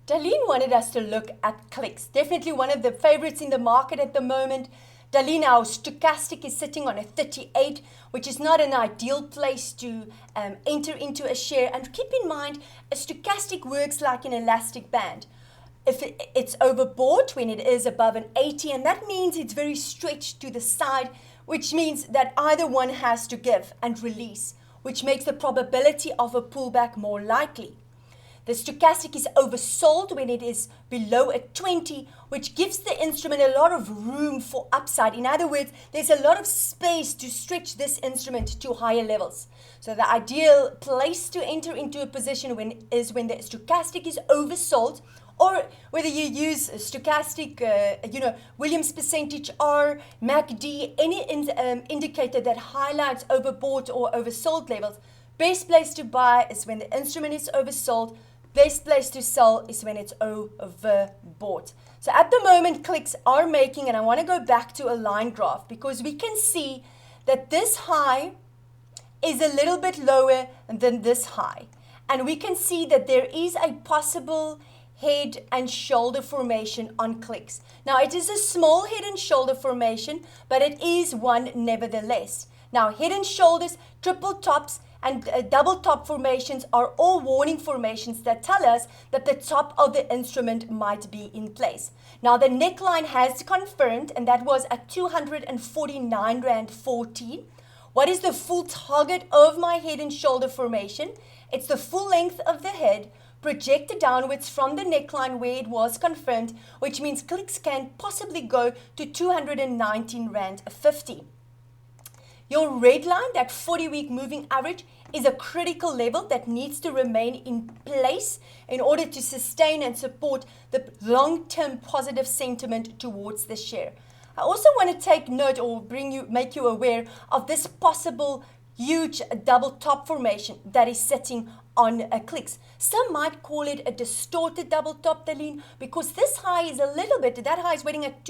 Darlene wanted us to look at clicks. Definitely one of the favorites in the market at the moment. Darlene, our stochastic is sitting on a 38, which is not an ideal place to enter into a share. And keep in mind, a stochastic works like an elastic band. If it's overbought when it is above an 80, and that means it's very stretched to the side, which means that either one has to give and release, which makes the probability of a pullback more likely. The stochastic is oversold when it is below a 20, which gives the instrument a lot of room for upside. In other words, there's a lot of space to stretch this instrument to higher levels. So the ideal place to enter into a position is when the stochastic is oversold, or whether you use stochastic, Williams percentage R, MACD, any indicator that highlights overbought or oversold levels. Best place to buy is when the instrument is oversold. Best place to sell is when it's overbought. So at the moment, clicks are making, and I want to go back to a line graph because we can see that this high is a little bit lower than this high. And we can see that there is a possible head and shoulder formation on clicks. Now, it is a small head and shoulder formation, but it is one nevertheless. Now, head and shoulders, triple tops, and double top formations are all warning formations that tell us that the top of the instrument might be in place. Now, the neckline has confirmed, and that was at 249 Rand 14. What is the full target of my head and shoulder formation? It's the full length of the head projected downwards from the neckline where it was confirmed, which means clicks can possibly go to 219 Rand 50. Your red line, that 40-week moving average, is a critical level that needs to remain in place in order to sustain and support the long-term positive sentiment towards the share. I also want to take note or make you aware of this possible huge double top formation that is sitting on clicks. Some might call it a distorted double top, Darlene, because this high is a little bit, that high is waiting at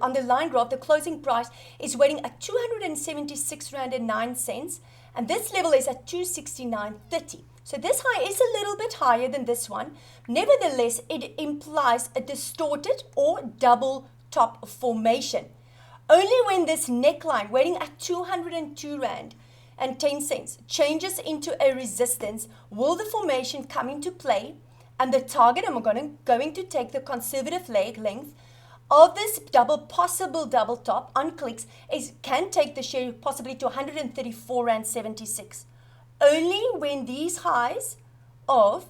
on the line graph, the closing price is waiting at 276 Rand and 9 cents, and this level is at 269.30. So this high is a little bit higher than this one. Nevertheless, it implies a distorted or double top formation. Only when this neckline waiting at 202 Rand and 10 cents changes into a resistance will the formation come into play, and the target, I'm going to take the conservative leg length of this possible double top on clicks can take the share possibly to 134 Rand 76. Only when these highs of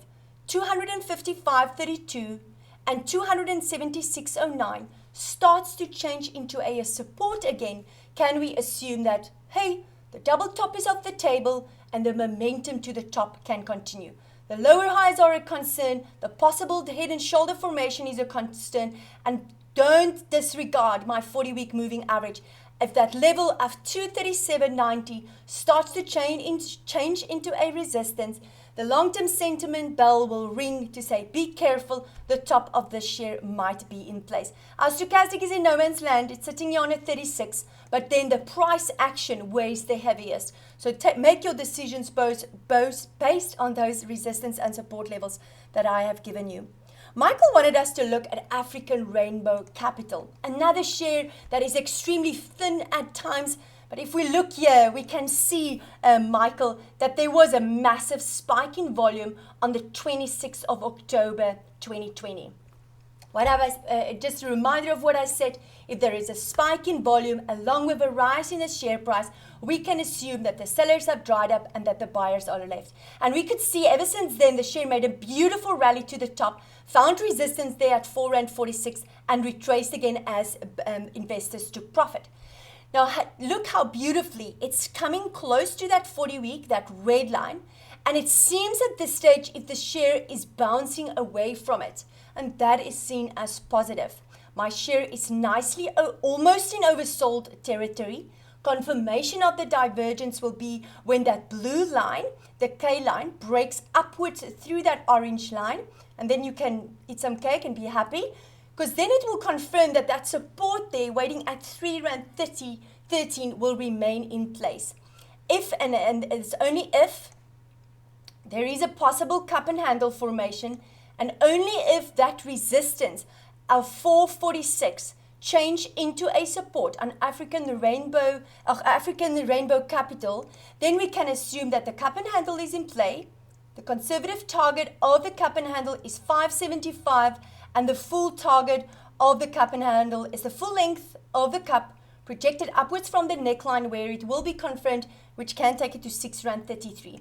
255.32 and 276.09 starts to change into a support again, can we assume that, hey, the double top is off the table and the momentum to the top can continue. The lower highs are a concern, the possible head and shoulder formation is a concern, and don't disregard my 40-week moving average. If that level of 237.90 starts to change into a resistance, the long-term sentiment bell will ring to say, be careful, the top of the share might be in place. Our stochastic is in no man's land. It's sitting here on a 36, but then the price action weighs the heaviest. So make your decisions both based on those resistance and support levels that I have given you. Michael wanted us to look at African Rainbow Capital, another share that is extremely thin at times. But if we look here, we can see, Michael, that there was a massive spike in volume on the 26th of October 2020. Just a reminder of what I said, if there is a spike in volume along with a rise in the share price, we can assume that the sellers have dried up and that the buyers are left. And we could see ever since then, the share made a beautiful rally to the top, found resistance there at 4.46 and retraced again as investors took profit. Now, look how beautifully it's coming close to that 40-week, that red line. And it seems at this stage if the share is bouncing away from it. And that is seen as positive. My share is nicely almost in oversold territory. Confirmation of the divergence will be when that blue line, the K line, breaks upwards through that orange line. And then you can eat some cake and be happy. Because then it will confirm that that support there waiting at 3 Rand 13 will remain in place. If, and it's only if, there is a possible cup and handle formation, And only if that resistance of 446 change into a support on African rainbow capital, then we can assume that the cup and handle is in play. The conservative target of the cup and handle is 575, and the full target of the cup and handle is the full length of the cup projected upwards from the neckline where it will be confirmed, which can take it to 6 Rand 33.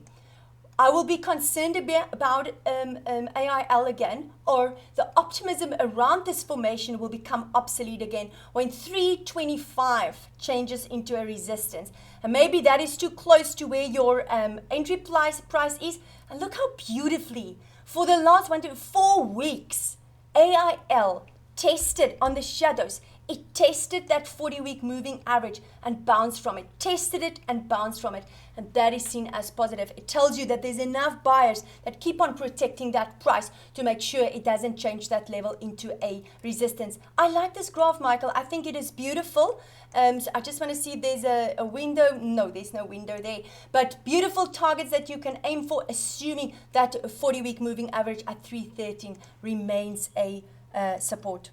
I will be concerned about AIL again, or the optimism around this formation will become obsolete again when 325 changes into a resistance. And maybe that is too close to where your entry price is. And look how beautifully, for the last 1 to 4 weeks, AIL tested on the shadows. It tested that 40-week moving average and bounced from it. Tested it and bounced from it. And that is seen as positive. It tells you that there's enough buyers that keep on protecting that price to make sure it doesn't change that level into a resistance. I like this graph, Michael. I think it is beautiful. So I just want to see if there's a window. No, there's no window there. But beautiful targets that you can aim for, assuming that 40-week moving average at 313 remains a support.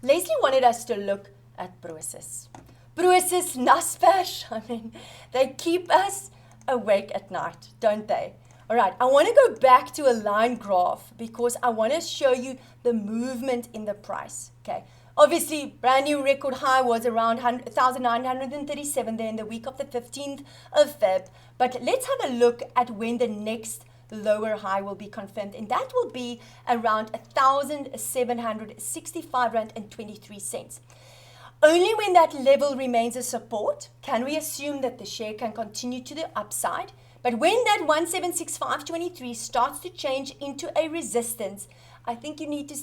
Leslie wanted us to look at Prosus. Prosus, Naspers, I mean, they keep us awake at night, don't they? All right, I want to go back to a line graph because I want to show you the movement in the price, okay? Obviously, brand new record high was around 1,937 there in the week of the 15th of Feb. But let's have a look at when the next lower high will be confirmed, and that will be around 1,765 Rand and 23 cents. Only when that level remains a support can we assume that the share can continue to the upside. But when that 1,765.23 starts to change into a resistance, I think you need to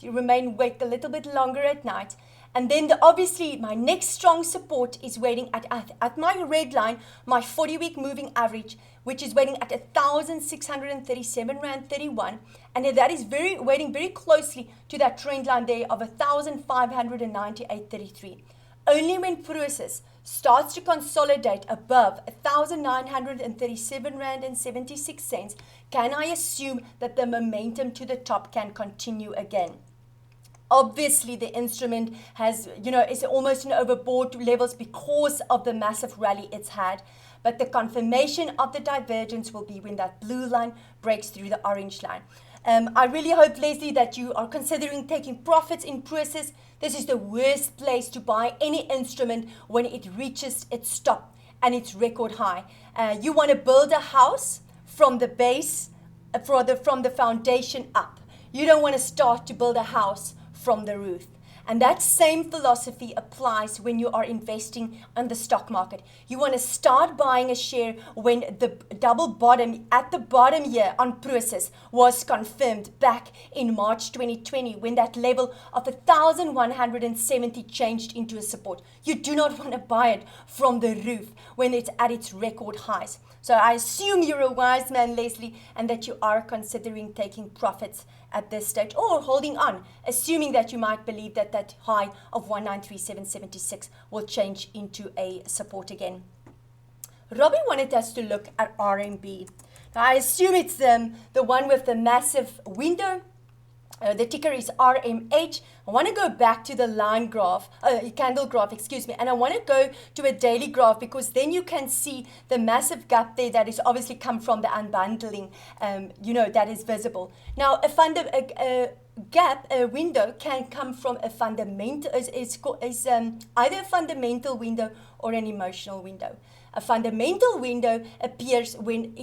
remain awake a little bit longer at night. And then obviously my next strong support is waiting at my red line, my 40-week moving average, which is waiting at 1,637 Rand 31. And that is waiting very closely to that trend line there of 1,598.33. Only when Prosus starts to consolidate above 1,937 Rand and 76 cents can I assume that the momentum to the top can continue again. Obviously, the instrument has, is almost in overbought levels because of the massive rally it's had. But the confirmation of the divergence will be when that blue line breaks through the orange line. I really hope, Leslie, that you are considering taking profits in Prosus. This is the worst place to buy any instrument when it reaches its top and its record high. You want to build a house from the base, from the foundation up. You don't want to start to build a house from the roof. And that same philosophy applies when you are investing on the stock market. You want to start buying a share when the double bottom at the bottom here on Prosus was confirmed back in March 2020 when that level of 1,170 changed into a support. You do not want to buy it from the roof when it's at its record highs. So I assume you're a wise man, Leslie, and that you are considering taking profits at this stage or holding on, assuming that you might believe that that high of 1,937.76 will change into a support again. Robbie wanted us to look at RMB. Now, I assume it's the one with the massive window. The ticker is RMH. I want to go back to the line graph, candle graph, and I want to go to a daily graph because then you can see the massive gap there that is obviously come from the unbundling, that is visible. Now, a window can come from a fundamental, is either a fundamental window or an emotional window. A fundamental window appears when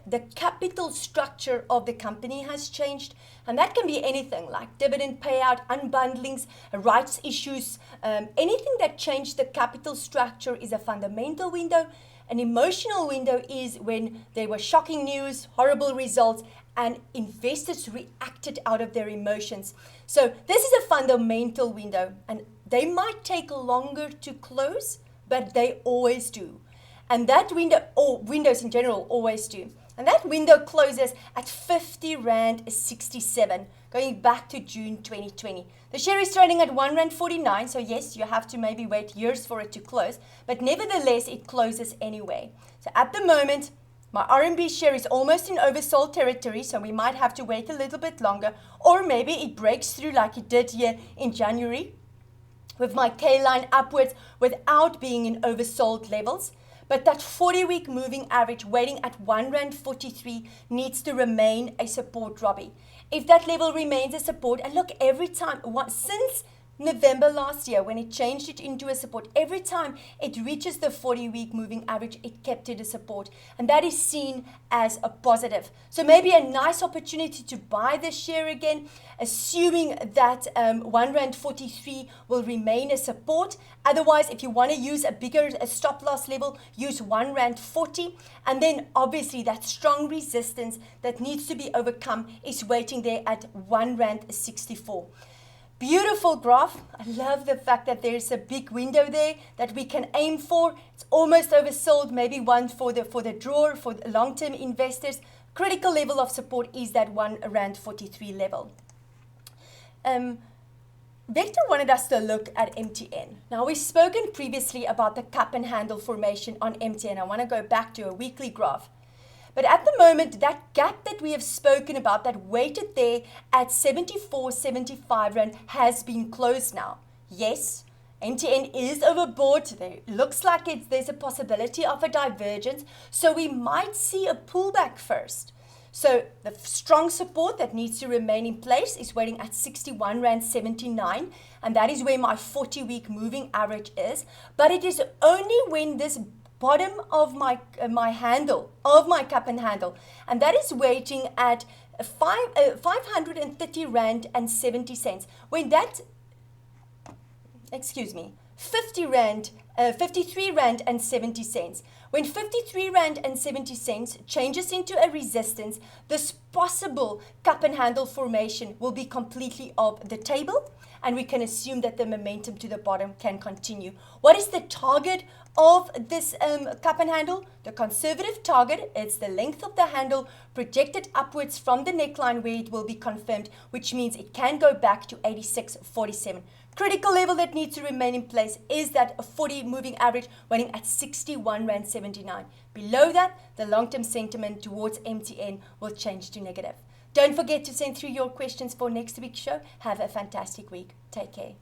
the capital structure of the company has changed, and that can be anything like dividend payout, unbundlings, rights issues, anything that changed the capital structure is a fundamental window. An emotional window is when there were shocking news, horrible results, and investors reacted out of their emotions. So this is a fundamental window, and they might take longer to close, but they always do. And that window, or windows in general, always do. And that window closes at 50 Rand 67, going back to June 2020. The share is trading at 1 Rand 49, so yes, you have to maybe wait years for it to close, but nevertheless, it closes anyway. So at the moment, My RMB share is almost in oversold territory, so we might have to wait a little bit longer, or maybe it breaks through like it did here in January with my K line upwards without being in oversold levels. But that 40-week moving average waiting at R1.43 needs to remain a support, Robbie. If that level remains a support, and look, every time, since November last year, when it changed it into a support, every time it reaches the 40-week moving average, it kept it a support. And that is seen as a positive. So maybe a nice opportunity to buy this share again, assuming that R1.43 will remain a support. Otherwise, if you want to use a stop loss level, use R1.40. And then obviously that strong resistance that needs to be overcome is waiting there at R1.64. Beautiful graph. I love the fact that there's a big window there that we can aim for. It's almost oversold, maybe one for the drawer, for the long-term investors. Critical level of support is that R1.43 level. Victor wanted us to look at MTN. Now, we've spoken previously about the cup and handle formation on MTN. I want to go back to a weekly graph. But at the moment, that gap that we have spoken about, that waited there at 74.75 Rand, has been closed now. Yes, MTN is overbought. There looks like there's a possibility of a divergence. So we might see a pullback first. So the strong support that needs to remain in place is waiting at 61.79 Rand. And that is where my 40-week moving average is. But it is only when this bottom of my handle, of my cup and handle, and that is waiting at 530 Rand and 70 cents. When that, 53 Rand and 70 cents. When 53 Rand and 70 cents changes into a resistance, this possible cup and handle formation will be completely off the table, and we can assume that the momentum to the bottom can continue. What is the target of this cup and handle? The conservative target, it's the length of the handle projected upwards from the neckline where it will be confirmed, which means it can go back to 86.47. Critical level that needs to remain in place is that 40 moving average waiting at 61.79. Below that, the long-term sentiment towards MTN will change to negative. Don't forget to send through your questions for next week's show. Have a fantastic week. Take care.